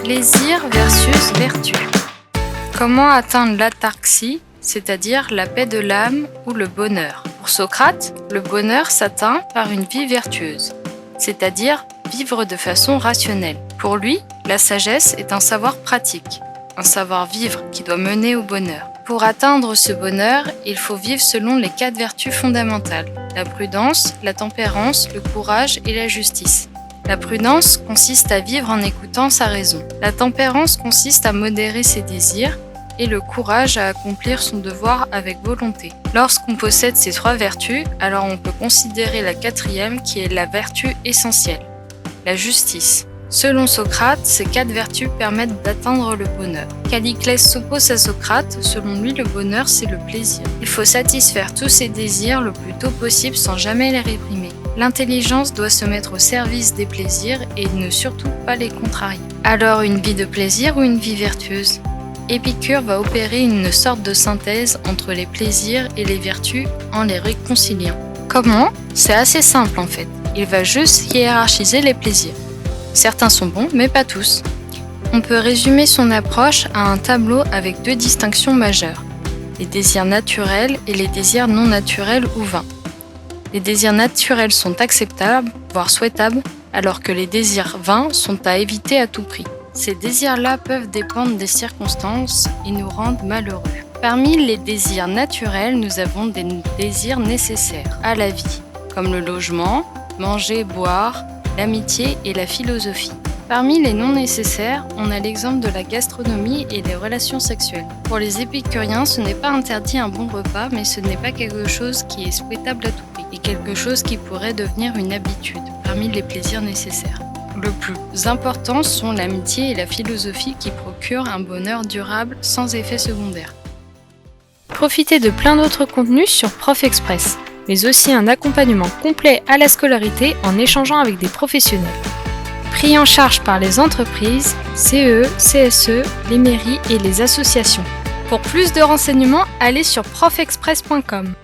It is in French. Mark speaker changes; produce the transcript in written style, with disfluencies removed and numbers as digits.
Speaker 1: Plaisir versus vertu. Comment atteindre l'ataxie, c'est-à-dire la paix de l'âme ou le bonheur? Pour Socrate, le bonheur s'atteint par une vie vertueuse, c'est-à-dire vivre de façon rationnelle. Pour lui, la sagesse est un savoir pratique, un savoir-vivre qui doit mener au bonheur. Pour atteindre ce bonheur, il faut vivre selon les 4 vertus fondamentales: la prudence, la tempérance, le courage et la justice. La prudence consiste à vivre en écoutant sa raison. La tempérance consiste à modérer ses désirs et le courage à accomplir son devoir avec volonté. Lorsqu'on possède ces 3 vertus, alors on peut considérer la 4e qui est la vertu essentielle, la justice. Selon Socrate, ces 4 vertus permettent d'atteindre le bonheur. Calliclès s'oppose à Socrate, selon lui le bonheur c'est le plaisir. Il faut satisfaire tous ses désirs le plus tôt possible sans jamais les réprimer. L'intelligence doit se mettre au service des plaisirs et ne surtout pas les contrarier. Alors une vie de plaisir ou une vie vertueuse? Épicure va opérer une sorte de synthèse entre les plaisirs et les vertus en les réconciliant. Comment? C'est assez simple en fait. Il va juste hiérarchiser les plaisirs. Certains sont bons, mais pas tous. On peut résumer son approche à un tableau avec 2 distinctions majeures: les désirs naturels et les désirs non naturels ou vains. Les désirs naturels sont acceptables, voire souhaitables, alors que les désirs vains sont à éviter à tout prix. Ces désirs-là peuvent dépendre des circonstances et nous rendre malheureux. Parmi les désirs naturels, nous avons des désirs nécessaires à la vie, comme le logement, manger, boire, l'amitié et la philosophie. Parmi les non nécessaires, on a l'exemple de la gastronomie et des relations sexuelles. Pour les épicuriens, ce n'est pas interdit un bon repas, mais ce n'est pas quelque chose qui est souhaitable à tout prix, et quelque chose qui pourrait devenir une habitude parmi les plaisirs nécessaires. Le plus important sont l'amitié et la philosophie qui procurent un bonheur durable sans effet secondaire. Profitez de plein d'autres contenus sur Prof Express, mais aussi un accompagnement complet à la scolarité en échangeant avec des professionnels. Pris en charge par les entreprises, CE, CSE, les mairies et les associations. Pour plus de renseignements, allez sur profexpress.com.